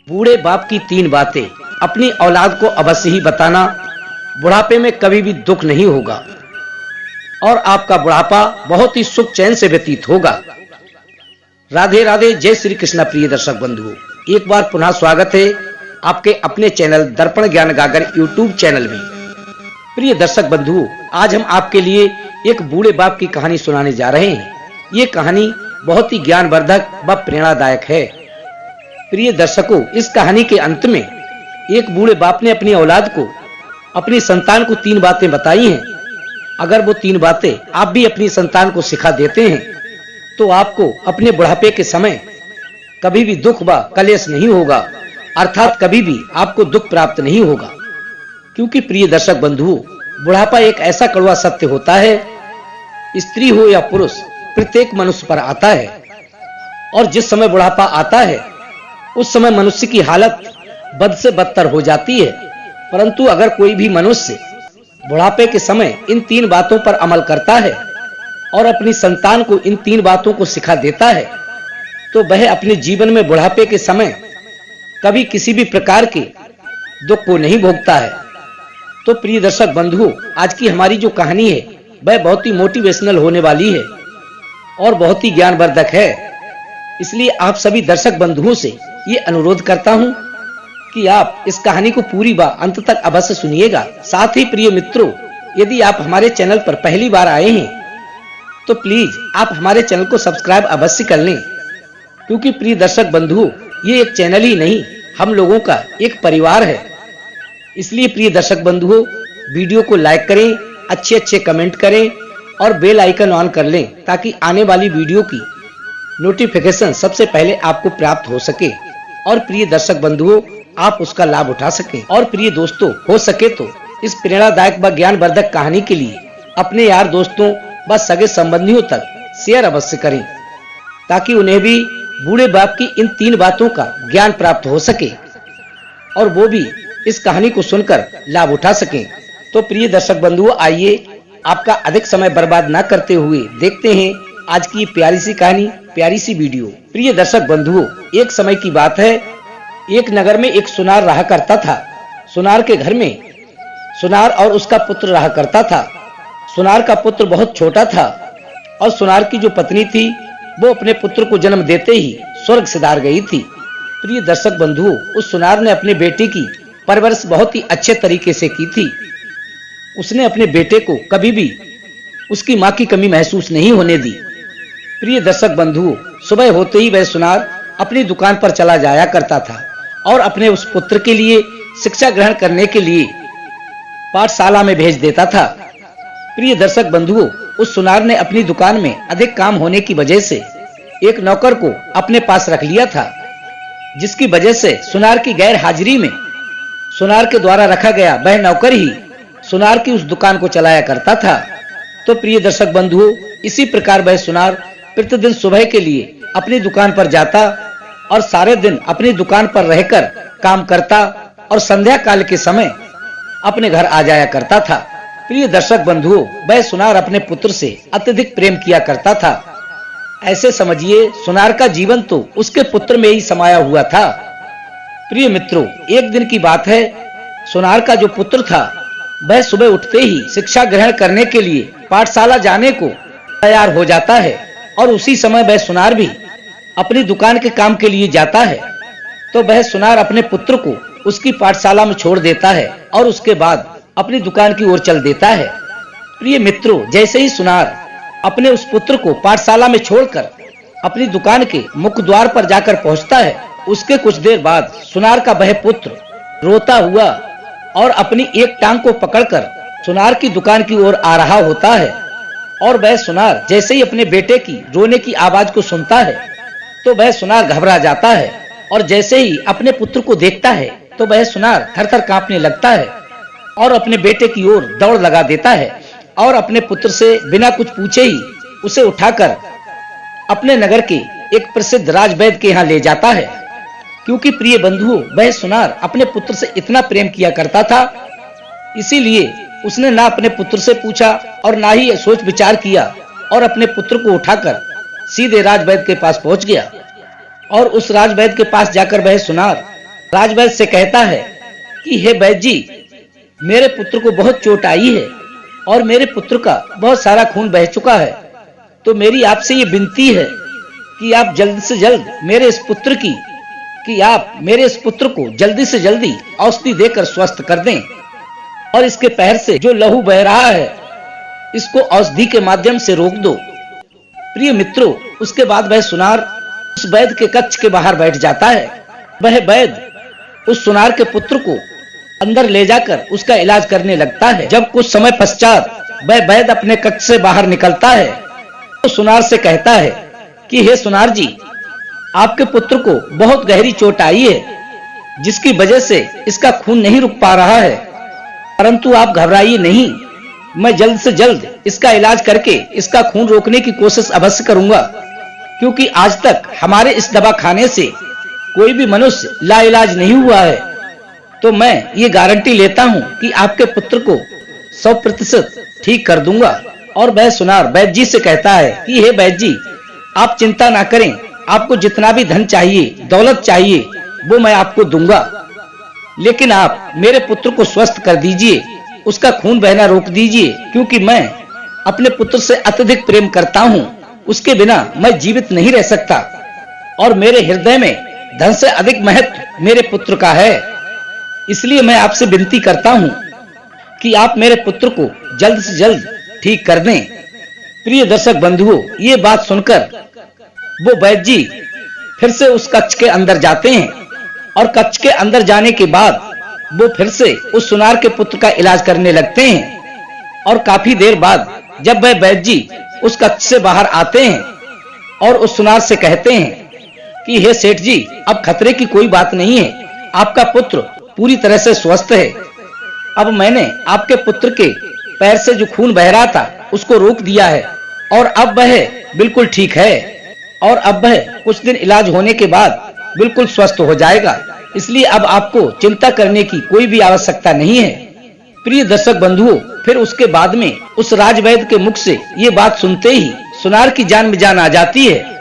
बूढ़े बाप की 3 बातें अपनी औलाद को अवश्य ही बताना। बुढ़ापे में कभी भी दुख नहीं होगा और आपका बुढ़ापा बहुत ही सुख चैन से व्यतीत होगा। राधे राधे। जय श्री कृष्ण। प्रिय दर्शक बंधुओं, एक बार पुनः स्वागत है आपके अपने चैनल दर्पण ज्ञान गागर यूट्यूब चैनल में। प्रिय दर्शक बंधुओं, आज हम आपके लिए एक बूढ़े बाप की कहानी सुनाने जा रहे हैं। ये कहानी बहुत ही ज्ञानवर्धक व प्रेरणादायक है। प्रिय दर्शकों, इस कहानी के अंत में एक बूढ़े बाप ने अपनी औलाद को, अपनी संतान को 3 बातें बताई हैं। अगर वो 3 बातें आप भी अपनी संतान को सिखा देते हैं तो आपको अपने बुढ़ापे के समय कभी भी दुख व कलेश नहीं होगा, अर्थात कभी भी आपको दुख प्राप्त नहीं होगा। क्योंकि प्रिय दर्शक बंधुओं, बुढ़ापा एक ऐसा कड़वा सत्य होता है, स्त्री हो या पुरुष, प्रत्येक मनुष्य पर आता है। और जिस समय बुढ़ापा आता है उस समय मनुष्य की हालत बद से बदतर हो जाती है। परंतु अगर कोई भी मनुष्य बुढ़ापे के समय इन 3 बातों पर अमल करता है और अपनी संतान को इन 3 बातों को सिखा देता है तो वह अपने जीवन में बुढ़ापे के समय कभी किसी भी प्रकार के दुख को नहीं भोगता है। तो प्रिय दर्शक बंधुओं, आज की हमारी जो कहानी है वह बहुत ही मोटिवेशनल होने वाली है और बहुत ही ज्ञानवर्धक है। इसलिए आप सभी दर्शक बंधुओं से ये अनुरोध करता हूं कि आप इस कहानी को पूरी व अंत तक अवश्य सुनिएगा। साथ ही प्रिय मित्रों, यदि आप हमारे चैनल पर पहली बार आए हैं तो प्लीज आप हमारे चैनल को सब्सक्राइब अवश्य कर लें। क्योंकि प्रिय दर्शक बंधुओं, ये एक चैनल ही नहीं, हम लोगों का एक परिवार है। इसलिए प्रिय दर्शक बंधुओं, वीडियो को लाइक करें, अच्छे कमेंट करें और बेल आइकन ऑन कर लें ताकि आने वाली वीडियो की नोटिफिकेशन सबसे पहले आपको प्राप्त हो सके और प्रिय दर्शक बंधुओं आप उसका लाभ उठा सकें। और प्रिय दोस्तों, हो सके तो इस प्रेरणादायक व ज्ञानवर्धक कहानी के लिए अपने यार दोस्तों व सगे संबंधियों तक शेयर अवश्य करें ताकि उन्हें भी बूढ़े बाप की इन 3 बातों का ज्ञान प्राप्त हो सके और वो भी इस कहानी को सुनकर लाभ उठा सकें। तो प्रिय दर्शक बंधुओं, आइए आपका अधिक समय बर्बाद न करते हुए देखते हैं आज की प्यारी सी कहानी, प्यारी सी वीडियो। प्रिय दर्शक बंधुओं, एक समय की बात है, एक नगर में एक सुनार रहा करता था। सुनार के घर में सुनार और उसका पुत्र रहा करता था। सुनार का पुत्र बहुत छोटा था और सुनार की जो पत्नी थी वो अपने पुत्र को जन्म देते ही स्वर्ग सिधार गई थी। प्रिय दर्शक बंधुओं, उस सुनार ने अपने बेटे की परवरिश बहुत ही अच्छे तरीके से की थी। उसने अपने बेटे को कभी भी उसकी मां की कमी महसूस नहीं होने दी। प्रिय दर्शक बंधुओं, सुबह होते ही वह सुनार अपनी दुकान पर चला जाया करता था और अपने उस पुत्र के लिए शिक्षा ग्रहण करने के लिए पाठशाला में भेज देता था। प्रिय दर्शक बंधुओं, उस सुनार ने अपनी दुकान में अधिक काम होने की वजह से एक नौकर को अपने पास रख लिया था, जिसकी वजह से सुनार की गैर हाजिरी में सुनार के द्वारा रखा गया वह नौकर ही सुनार की उस दुकान को चलाया करता था। तो प्रिय दर्शक बंधुओं, इसी प्रकार वह सुनार प्रतिदिन सुबह के लिए अपनी दुकान पर जाता और सारे दिन अपनी दुकान पर रहकर काम करता और संध्या काल के समय अपने घर आ जाया करता था। प्रिय दर्शक बंधुओं, वह सुनार अपने पुत्र से अत्यधिक प्रेम किया करता था। ऐसे समझिए सुनार का जीवन तो उसके पुत्र में ही समाया हुआ था। प्रिय मित्रों, एक दिन की बात है, सुनार का जो पुत्र था वह सुबह उठते ही शिक्षा ग्रहण करने के लिए पाठशाला जाने को तैयार हो जाता है और उसी समय वह सुनार भी अपनी दुकान के काम के लिए जाता है। तो वह सुनार अपने पुत्र को उसकी पाठशाला में छोड़ देता है और उसके बाद अपनी दुकान की ओर चल देता है। प्रिय मित्रों, जैसे ही सुनार अपने उस पुत्र को पाठशाला में छोड़कर अपनी दुकान के मुख्य द्वार पर जाकर पहुंचता है, उसके कुछ देर बाद सुनार का वह पुत्र रोता हुआ और अपनी एक टांग को पकड़कर सुनार की दुकान की ओर आ रहा होता है। और वह सुनार जैसे ही अपने बेटे की रोने की आवाज को सुनता है तो वह सुनार घबरा जाता है और जैसे ही अपने पुत्र को देखता है तो वह सुनार थर-थर कांपने लगता है और अपने बेटे की ओर दौड़ लगा देता है और अपने पुत्र से बिना कुछ पूछे ही उसे उठाकर अपने नगर के एक प्रसिद्ध राजवैद्य के यहाँ ले जाता है। क्योंकि प्रिय बंधुओं, वह सुनार अपने पुत्र से इतना प्रेम किया करता था, इसीलिए उसने ना अपने पुत्र से पूछा और ना ही सोच विचार किया और अपने पुत्र को उठाकर सीधे राजवैद्य के पास पहुंच गया और उस राजवैद्य के पास जाकर वह सुनार राजवैद्य से कहता है कि हे वैद्य जी, मेरे पुत्र को बहुत चोट आई है और मेरे पुत्र का बहुत सारा खून बह चुका है, तो मेरी आपसे ये विनती है कि आप जल्द से जल्द मेरे इस पुत्र को जल्दी से जल्दी औषधि देकर स्वस्थ कर दें और इसके पैर से जो लहू बह रहा है इसको औषधि के माध्यम से रोक दो। प्रिय मित्रों, उसके बाद वह सुनार उस वैद्य के कक्ष के बाहर बैठ जाता है। वह वैद्य उस सुनार के पुत्र को अंदर ले जाकर उसका इलाज करने लगता है। जब कुछ समय पश्चात वह वैद्य अपने कक्ष से बाहर निकलता है तो सुनार से कहता है कि हे सुनार जी, आपके पुत्र को बहुत गहरी चोट आई है जिसकी वजह से इसका खून नहीं रुक पा रहा है, परंतु आप घबराइए नहीं, मैं जल्द से जल्द इसका इलाज करके इसका खून रोकने की कोशिश अवश्य करूंगा, क्योंकि आज तक हमारे इस दवाखाने से कोई भी मनुष्य लाइलाज नहीं हुआ है। तो मैं ये गारंटी लेता हूँ कि आपके पुत्र को 100% ठीक कर दूंगा। और वह सुनार वैद्य जी से कहता है कि हे वैद्य जी, आप चिंता ना करें, आपको जितना भी धन चाहिए, दौलत चाहिए, वो मैं आपको दूंगा, लेकिन आप मेरे पुत्र को स्वस्थ कर दीजिए, उसका खून बहना रोक दीजिए, क्योंकि मैं अपने पुत्र से अत्यधिक प्रेम करता हूँ, उसके बिना मैं जीवित नहीं रह सकता और मेरे हृदय में धन से अधिक महत्व मेरे पुत्र का है। इसलिए मैं आपसे विनती करता हूँ कि आप मेरे पुत्र को जल्द से जल्द ठीक कर दें। प्रिय दर्शक बंधुओं, ये बात सुनकर वो वैद्य जी फिर से उस कक्ष के अंदर जाते हैं और कक्ष के अंदर जाने के बाद वो फिर से उस सुनार के पुत्र का इलाज करने लगते हैं। और काफी देर बाद जब वह वैद्य जी उस कक्ष से बाहर आते हैं और उस सुनार से कहते हैं कि हे सेठ जी, अब खतरे की कोई बात नहीं है, आपका पुत्र पूरी तरह से स्वस्थ है। अब मैंने आपके पुत्र के पैर से जो खून बह रहा था उसको रोक दिया है और अब वह बिल्कुल ठीक है और अब वह कुछ दिन इलाज होने के बाद बिल्कुल स्वस्थ हो जाएगा। इसलिए अब आपको चिंता करने की कोई भी आवश्यकता नहीं है। प्रिय दर्शक बंधुओं, फिर उसके बाद में उस राजवैद्य के मुख से ये बात सुनते ही सुनार की जान में जान आ जाती है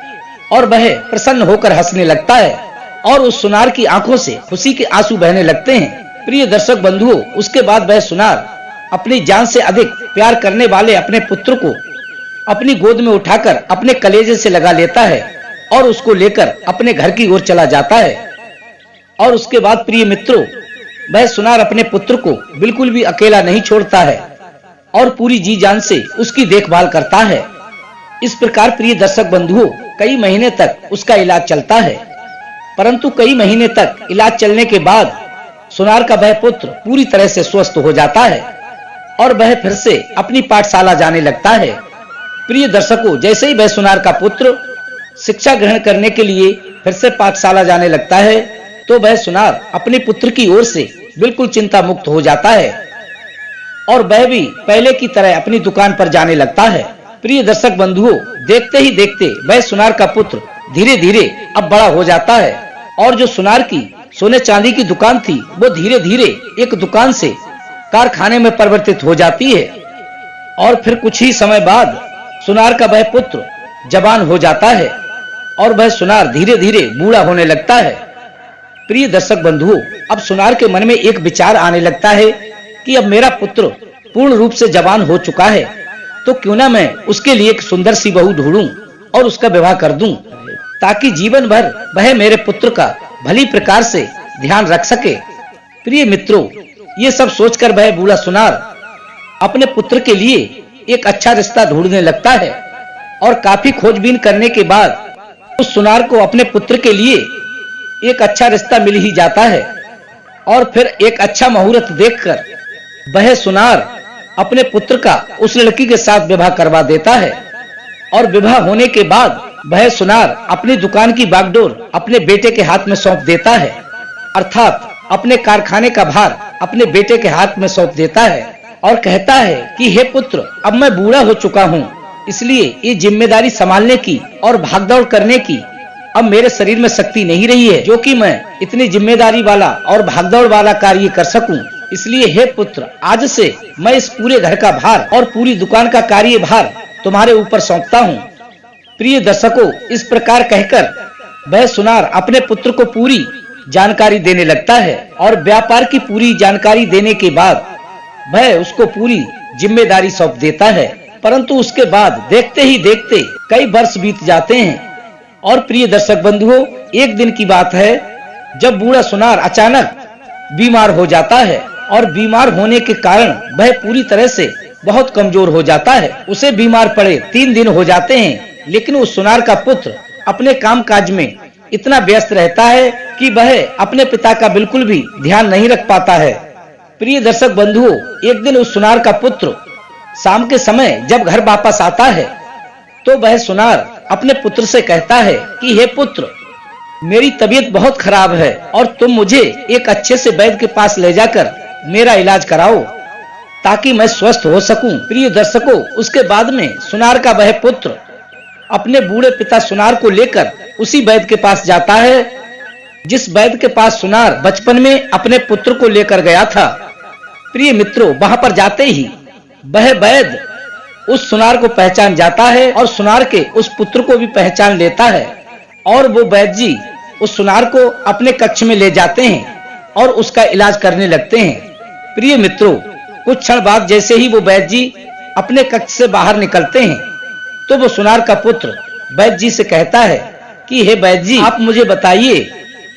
और वह प्रसन्न होकर हंसने लगता है और उस सुनार की आंखों से खुशी के आंसू बहने लगते हैं। प्रिय दर्शक बंधुओं, उसके बाद वह सुनार अपनी जान से अधिक प्यार करने वाले अपने पुत्र को अपनी गोद में उठाकर अपने कलेजे से लगा लेता है और उसको लेकर अपने घर की ओर चला जाता है। और उसके बाद प्रिय मित्रों, वह सुनार अपने पुत्र को बिल्कुल भी अकेला नहीं छोड़ता है और पूरी जी जान से उसकी देखभाल करता है। इस प्रकार प्रिय दर्शक बंधुओं, कई महीने तक उसका इलाज चलता है, परंतु कई महीने तक इलाज चलने के बाद सुनार का वह पुत्र पूरी तरह से स्वस्थ हो जाता है और वह फिर से अपनी पाठशाला जाने लगता है। प्रिय दर्शकों, जैसे ही वह सुनार का पुत्र शिक्षा ग्रहण करने के लिए फिर से पाठशाला जाने लगता है तो वह सुनार अपने पुत्र की ओर से बिल्कुल चिंता मुक्त हो जाता है और वह भी पहले की तरह अपनी दुकान पर जाने लगता है। प्रिय दर्शक बंधुओं, देखते ही देखते वह सुनार का पुत्र धीरे धीरे अब बड़ा हो जाता है और जो सुनार की सोने चांदी की दुकान थी वो धीरे धीरे एक दुकान से कारखाने में परिवर्तित हो जाती है और फिर कुछ ही समय बाद सुनार का वह पुत्र जवान हो जाता है और वह सुनार धीरे धीरे बूढ़ा होने लगता है। प्रिय दर्शक बंधुओं, अब सुनार के मन में एक विचार आने लगता है कि अब मेरा पुत्र पूर्ण रूप से जवान हो चुका है, तो क्यों ना मैं उसके लिए एक सुंदर सी बहू ढूंढूं और उसका विवाह कर दूं, ताकि जीवन भर वह मेरे पुत्र का भली प्रकार से ध्यान रख सके। प्रिय मित्रों, ये सब सोचकर वह बूढ़ा सुनार अपने पुत्र के लिए एक अच्छा रिश्ता ढूंढने लगता है और काफी खोजबीन करने के बाद उस सुनार को अपने पुत्र के लिए एक अच्छा रिश्ता मिल ही जाता है और फिर एक अच्छा मुहूर्त देखकर वह सुनार अपने पुत्र का उस लड़की के साथ विवाह करवा देता है और विवाह होने के बाद वह सुनार अपनी दुकान की बागडोर अपने बेटे के हाथ में सौंप देता है, अर्थात अपने कारखाने का भार अपने बेटे के हाथ में सौंप देता है और कहता है कि हे पुत्र, अब मैं बूढ़ा हो चुका हूँ, इसलिए ये जिम्मेदारी संभालने की और भागदौड़ करने की अब मेरे शरीर में शक्ति नहीं रही है जो कि मैं इतनी जिम्मेदारी वाला और भागदौड़ वाला कार्य कर सकूं। इसलिए हे पुत्र, आज से मैं इस पूरे घर का भार और पूरी दुकान का कार्यभार तुम्हारे ऊपर सौंपता हूँ। प्रिय दर्शकों, इस प्रकार कहकर वह सुनार अपने पुत्र को पूरी जानकारी देने लगता है और व्यापार की पूरी जानकारी देने के बाद वह उसको पूरी जिम्मेदारी सौंप देता है। परंतु उसके बाद देखते ही देखते कई वर्ष बीत जाते हैं। और प्रिय दर्शक बंधुओं, एक दिन की बात है जब बूढ़ा सुनार अचानक बीमार हो जाता है और बीमार होने के कारण वह पूरी तरह से बहुत कमजोर हो जाता है। उसे बीमार पड़े 3 दिन हो जाते हैं, लेकिन उस सुनार का पुत्र अपने काम काज में इतना व्यस्त रहता है कि वह अपने पिता का बिल्कुल भी ध्यान नहीं रख पाता है। प्रिय दर्शक बंधुओं, एक दिन उस सुनार का पुत्र शाम के समय जब घर वापस आता है तो वह सुनार अपने पुत्र से कहता है कि हे पुत्र, मेरी तबीयत बहुत खराब है और तुम मुझे एक अच्छे से वैद्य के पास ले जाकर मेरा इलाज कराओ ताकि मैं स्वस्थ हो सकूं। प्रिय दर्शकों, उसके बाद में सुनार का वह पुत्र अपने बूढ़े पिता सुनार को लेकर उसी वैद्य के पास जाता है जिस वैद्य के पास सुनार बचपन में अपने पुत्र को लेकर गया था। प्रिय मित्रों, वहां पर जाते ही वह वैद्य उस सुनार को पहचान जाता है और सुनार के उस पुत्र को भी पहचान लेता है और वो वैद्य जी उस सुनार को अपने कक्ष में ले जाते हैं और उसका इलाज करने लगते हैं। प्रिय मित्रों, कुछ क्षण बाद जैसे ही वो वैद्य जी अपने कक्ष से बाहर निकलते हैं तो वो सुनार का पुत्र वैद्य जी से कहता है कि हे वैद्य जी, आप मुझे बताइए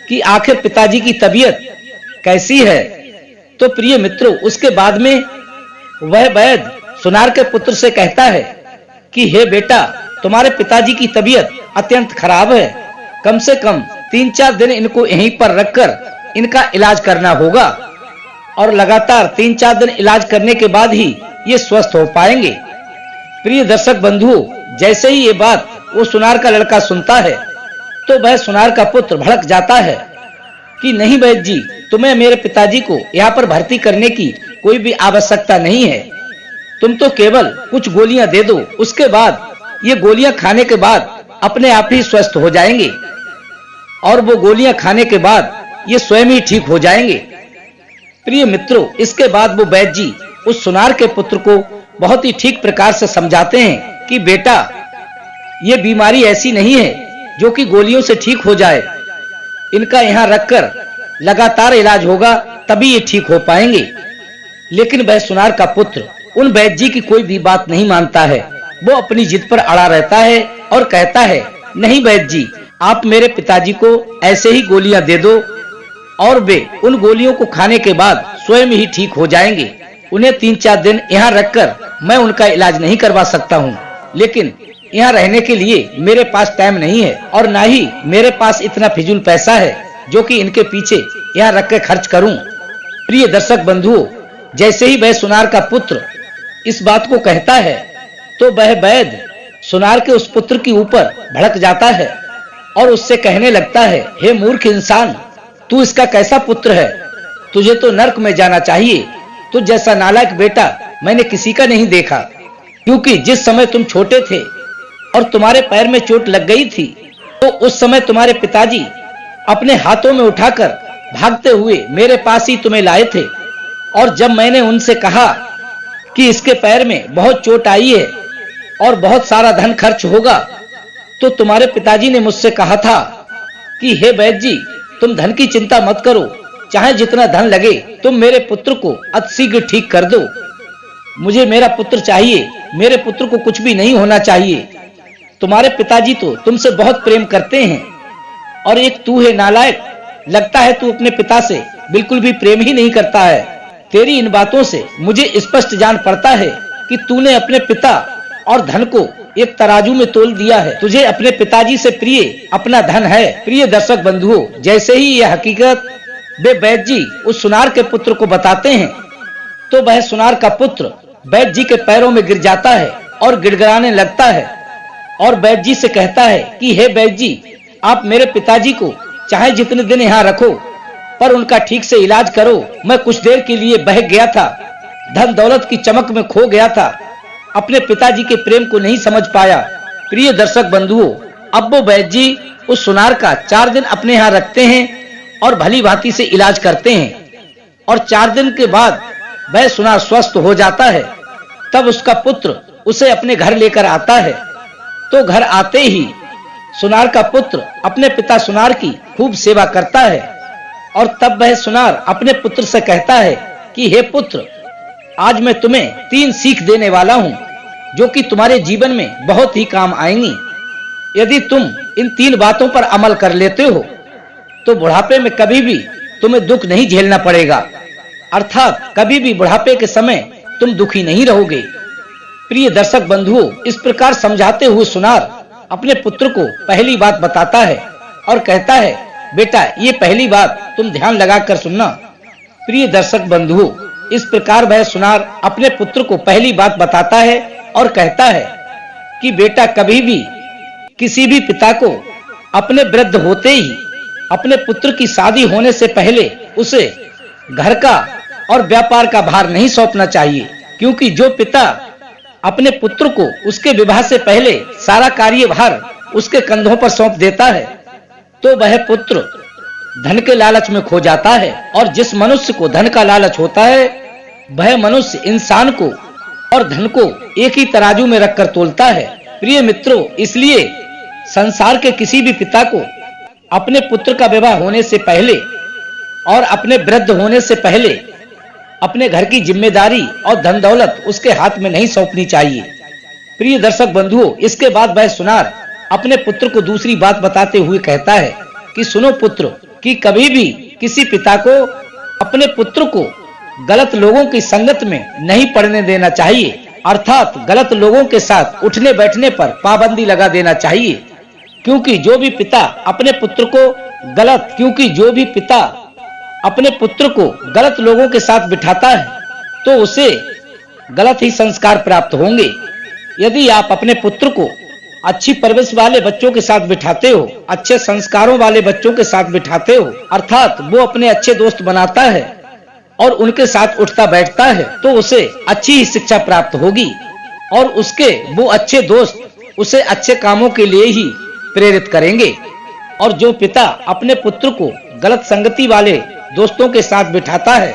कि आखिर पिताजी की तबीयत कैसी है। तो प्रिय मित्रों, उसके बाद में वह वैद्य सुनार के पुत्र से कहता है कि हे बेटा, तुम्हारे पिताजी की तबीयत अत्यंत खराब है, कम से कम 3-4 दिन इनको यहीं पर रखकर इनका इलाज करना होगा और लगातार 3-4 दिन इलाज करने के बाद ही ये स्वस्थ हो पाएंगे। प्रिय दर्शक बंधुओं, जैसे ही ये बात वो सुनार का लड़का सुनता है तो वह सुनार का पुत्र भड़क जाता है कि नहीं वैद्य जी, तुम्हें मेरे पिताजी को यहाँ पर भर्ती करने की कोई भी आवश्यकता नहीं है। तुम तो केवल कुछ गोलियां दे दो, उसके बाद ये गोलियां खाने के बाद अपने आप ही स्वस्थ हो जाएंगे और वो गोलियां खाने के बाद ये स्वयं ही ठीक हो जाएंगे। प्रिय मित्रों, इसके बाद वो वैद्य जी उस सुनार के पुत्र को बहुत ही ठीक प्रकार से समझाते हैं कि बेटा, ये बीमारी ऐसी नहीं है जो कि गोलियों से ठीक हो जाए, इनका यहाँ रखकर लगातार इलाज होगा तभी ये ठीक हो पाएंगे। लेकिन वह सुनार का पुत्र उन वैद्य जी की कोई भी बात नहीं मानता है। वो अपनी जिद पर अड़ा रहता है और कहता है, नहीं वैद्य जी, आप मेरे पिताजी को ऐसे ही गोलियां दे दो और वे उन गोलियों को खाने के बाद स्वयं ही ठीक हो जाएंगे। उन्हें 3-4 दिन यहाँ रखकर मैं उनका इलाज नहीं करवा सकता हूँ, लेकिन यहाँ रहने के लिए मेरे पास टाइम नहीं है और ना ही मेरे पास इतना फिजूल पैसा है जो कि इनके पीछे यहाँ रख के खर्च करूँ। प्रिय दर्शक बंधुओं, जैसे ही वह सुनार का पुत्र इस बात को कहता है तो वह वैद्य सुनार के उस पुत्र के ऊपर भड़क जाता है और उससे कहने लगता है, हे मूर्ख इंसान, तू इसका कैसा पुत्र है? तुझे तो नर्क में जाना चाहिए। तुझ जैसा नालायक बेटा मैंने किसी का नहीं देखा, क्योंकि जिस समय तुम छोटे थे और तुम्हारे पैर में चोट लग गई थी तो उस समय तुम्हारे पिताजी अपने हाथों में उठाकर भागते हुए मेरे पास ही तुम्हें लाए थे और जब मैंने उनसे कहा कि इसके पैर में बहुत चोट आई है और बहुत सारा धन खर्च होगा तो तुम्हारे पिताजी ने मुझसे कहा था कि हे वैद्य जी, तुम धन की चिंता मत करो, चाहे जितना धन लगे तुम मेरे पुत्र को अतिशीघ्र ठीक कर दो। मुझे मेरा पुत्र चाहिए, मेरे पुत्र को कुछ भी नहीं होना चाहिए। तुम्हारे पिताजी तो तुमसे बहुत प्रेम करते हैं और एक तू है नालायक, लगता है तू अपने पिता से बिल्कुल भी प्रेम ही नहीं करता है। तेरी इन बातों से मुझे स्पष्ट जान पड़ता है कि तूने अपने पिता और धन को एक तराजू में तोल दिया है। तुझे अपने पिताजी से प्रिय अपना धन है। प्रिय दर्शक बंधुओं, जैसे ही यह हकीकत वे वैद्य जी उस सुनार के पुत्र को बताते हैं तो वह सुनार का पुत्र वैद्य जी के पैरों में गिर जाता है और गिड़गिड़ाने लगता है और वैद्य जी से कहता है कि हे वैद्य जी, आप मेरे पिताजी को चाहे जितने दिन यहाँ रखो पर उनका ठीक से इलाज करो। मैं कुछ देर के लिए बह गया था, धन दौलत की चमक में खो गया था, अपने पिताजी के प्रेम को नहीं समझ पाया। प्रिय दर्शक बंधुओं, अब वो वैद्य जी उस सुनार का 4 दिन अपने यहाँ रखते हैं और भली भांति से इलाज करते हैं और 4 दिन के बाद वह सुनार स्वस्थ हो जाता है। तब उसका पुत्र उसे अपने घर लेकर आता है। तो घर आते ही सुनार का पुत्र अपने पिता सुनार की खूब सेवा करता है और तब वह सुनार अपने पुत्र से कहता है कि हे पुत्र, आज मैं तुम्हें 3 सीख देने वाला हूँ जो कि तुम्हारे जीवन में बहुत ही काम आएंगी। यदि तुम इन 3 बातों पर अमल कर लेते हो तो बुढ़ापे में कभी भी तुम्हें दुख नहीं झेलना पड़ेगा, अर्थात कभी भी बुढ़ापे के समय तुम दुखी नहीं रहोगे। प्रिय दर्शक बंधुओं, इस प्रकार समझाते हुए सुनार अपने पुत्र को पहली बात बताता है और कहता है, बेटा ये पहली बात तुम ध्यान लगाकर सुनना। प्रिय दर्शक बंधुओं, इस प्रकार वह सुनार अपने पुत्र को पहली बात बताता है और कहता है कि बेटा कभी भी किसी भी पिता को अपने वृद्ध होते ही अपने पुत्र की शादी होने से पहले उसे घर का और व्यापार का भार नहीं सौंपना चाहिए, क्योंकि जो पिता अपने पुत्र को उसके विवाह से पहले सारा कार्यभार उसके कंधों पर सौंप देता है तो वह पुत्र धन के लालच में खो जाता है। और जिस मनुष्य को धन का लालच होता है वह मनुष्य इंसान को और धन को एक ही तराजू में रखकर तोलता है। प्रिय मित्रों, इसलिए संसार के किसी भी पिता को अपने पुत्र का विवाह होने से पहले और अपने वृद्ध होने से पहले अपने घर की जिम्मेदारी और धन दौलत उसके हाथ में नहीं सौंपनी चाहिए। प्रिय दर्शक बंधुओं, इसके बाद वह सुनार अपने पुत्र को दूसरी बात बताते हुए कहता है कि सुनो पुत्र, कि कभी भी किसी पिता को अपने पुत्र को गलत लोगों की संगत में नहीं पड़ने देना चाहिए, अर्थात गलत लोगों के साथ उठने बैठने पर पाबंदी लगा देना चाहिए। क्योंकि जो भी पिता अपने पुत्र को गलत लोगों के साथ बिठाता है तो उसे गलत ही संस्कार प्राप्त होंगे। यदि आप अपने पुत्र को अच्छी परवरिश वाले बच्चों के साथ बिठाते हो, अच्छे संस्कारों वाले बच्चों के साथ बिठाते हो, अर्थात वो अपने अच्छे दोस्त बनाता है और उनके साथ उठता बैठता है, तो उसे अच्छी ही शिक्षा प्राप्त होगी और उसके वो अच्छे दोस्त उसे अच्छे कामों के लिए ही प्रेरित करेंगे। और जो पिता अपने पुत्र को गलत संगति वाले दोस्तों के साथ बिठाता है,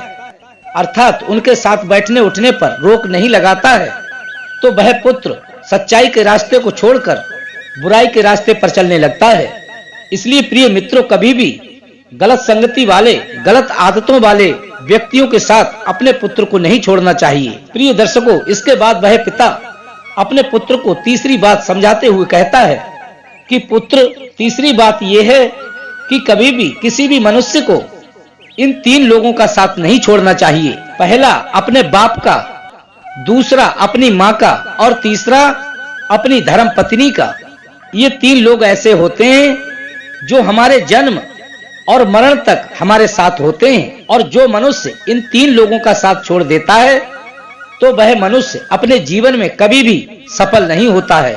अर्थात उनके साथ बैठने उठने पर रोक नहीं लगाता है, तो वह पुत्र सच्चाई के रास्ते को छोड़कर बुराई के रास्ते पर चलने लगता है। इसलिए प्रिय मित्रों, कभी भी गलत संगति वाले, गलत आदतों वाले व्यक्तियों के साथ अपने पुत्र को नहीं छोड़ना चाहिए। प्रिय दर्शकों, इसके बाद वह पिता अपने पुत्र को तीसरी बात समझाते हुए कहता है कि पुत्र, तीसरी बात यह है कि कभी भी किसी भी मनुष्य को इन 3 लोगों का साथ नहीं छोड़ना चाहिए। पहला अपने बाप का, दूसरा अपनी माँ का और तीसरा अपनी धर्म पत्नी का। ये 3 लोग ऐसे होते हैं जो हमारे जन्म और मरण तक हमारे साथ होते हैं, और जो मनुष्य इन 3 लोगों का साथ छोड़ देता है तो वह मनुष्य अपने जीवन में कभी भी सफल नहीं होता है,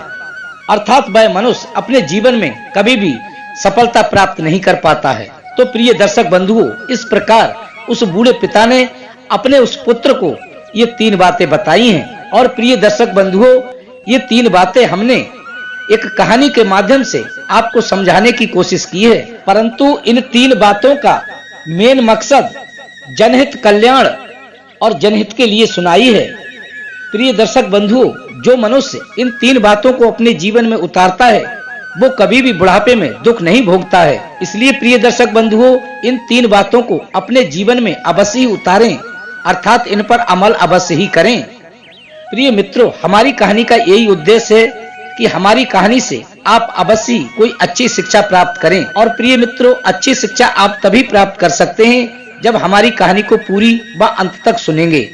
अर्थात वह मनुष्य अपने जीवन में कभी भी सफलता प्राप्त नहीं कर पाता है। तो प्रिय दर्शक बंधुओं, इस प्रकार उस बूढ़े पिता ने अपने उस पुत्र को ये 3 बातें बताई हैं। और प्रिय दर्शक बंधुओं, ये 3 बातें हमने एक कहानी के माध्यम से आपको समझाने की कोशिश की है, परंतु इन 3 बातों का मेन मकसद जनहित कल्याण और जनहित के लिए सुनाई है। प्रिय दर्शक बंधुओं, जो मनुष्य इन 3 बातों को अपने जीवन में उतारता है वो कभी भी बुढ़ापे में दुख नहीं भोगता है। इसलिए प्रिय दर्शक बंधुओं, इन 3 बातों को अपने जीवन में अवश्य ही उतारें, अर्थात इन पर अमल अवश्य ही करें। प्रिय मित्रों, हमारी कहानी का यही उद्देश्य है कि हमारी कहानी से आप अवश्य ही कोई अच्छी शिक्षा प्राप्त करें। और प्रिय मित्रों, अच्छी शिक्षा आप तभी प्राप्त कर सकते हैं जब हमारी कहानी को पूरी व अंत तक सुनेंगे।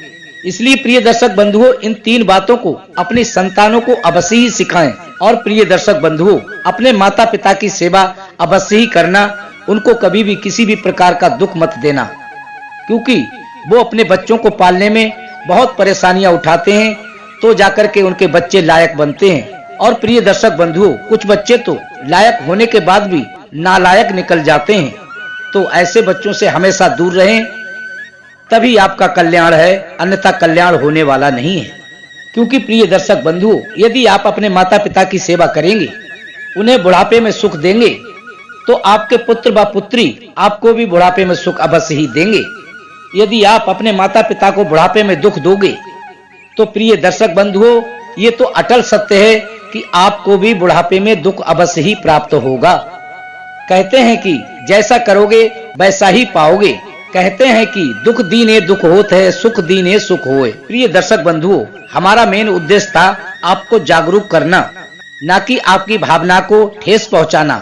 इसलिए प्रिय दर्शक बंधुओं, इन 3 बातों को अपनी संतानों को अवश्य ही सिखाएं। और प्रिय दर्शक बंधुओं, अपने माता पिता की सेवा अवश्य ही करना, उनको कभी भी किसी भी प्रकार का दुख मत देना, क्योंकि वो अपने बच्चों को पालने में बहुत परेशानियां उठाते हैं तो जाकर के उनके बच्चे लायक बनते हैं। और प्रिय दर्शक बंधुओं, कुछ बच्चे तो लायक होने के बाद भी नालायक निकल जाते हैं, तो ऐसे बच्चों से हमेशा दूर रहें, तभी आपका कल्याण है, अन्यथा कल्याण होने वाला नहीं है। क्योंकि प्रिय दर्शक बंधुओं, यदि आप अपने माता पिता की सेवा करेंगे, उन्हें बुढ़ापे में सुख देंगे, तो आपके पुत्र व पुत्री आपको भी बुढ़ापे में सुख अवश्य ही देंगे। यदि आप अपने माता पिता को बुढ़ापे में दुख दोगे तो प्रिय दर्शक बंधुओं, ये तो अटल सत्य है कि आपको भी बुढ़ापे में दुख अवश्य ही प्राप्त होगा। कहते हैं कि जैसा करोगे वैसा ही पाओगे। कहते हैं कि दुख दीने दुख होत है, सुख दीने सुख होए। प्रिय दर्शक बंधुओं, हमारा मेन उद्देश्य था आपको जागरूक करना, ना कि आपकी भावना को ठेस पहुंचाना।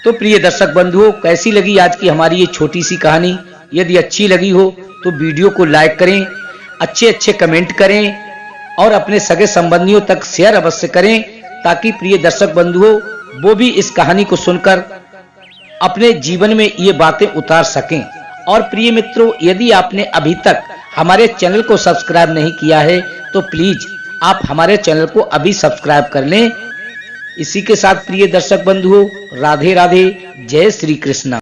तो प्रिय दर्शक बंधुओं, कैसी लगी आज की हमारी ये छोटी सी कहानी? यदि अच्छी लगी हो तो वीडियो को लाइक करें, अच्छे कमेंट करें और अपने सगे संबंधियों तक शेयर अवश्य करें, ताकि प्रिय दर्शक बंधुओं वो भी इस कहानी को सुनकर अपने जीवन में ये बातें उतार सकें। और प्रिय मित्रों, यदि आपने अभी तक हमारे चैनल को सब्सक्राइब नहीं किया है तो प्लीज आप हमारे चैनल को अभी सब्सक्राइब कर लें। इसी के साथ प्रिय दर्शक बंधुओं, राधे राधे, जय श्री कृष्ण।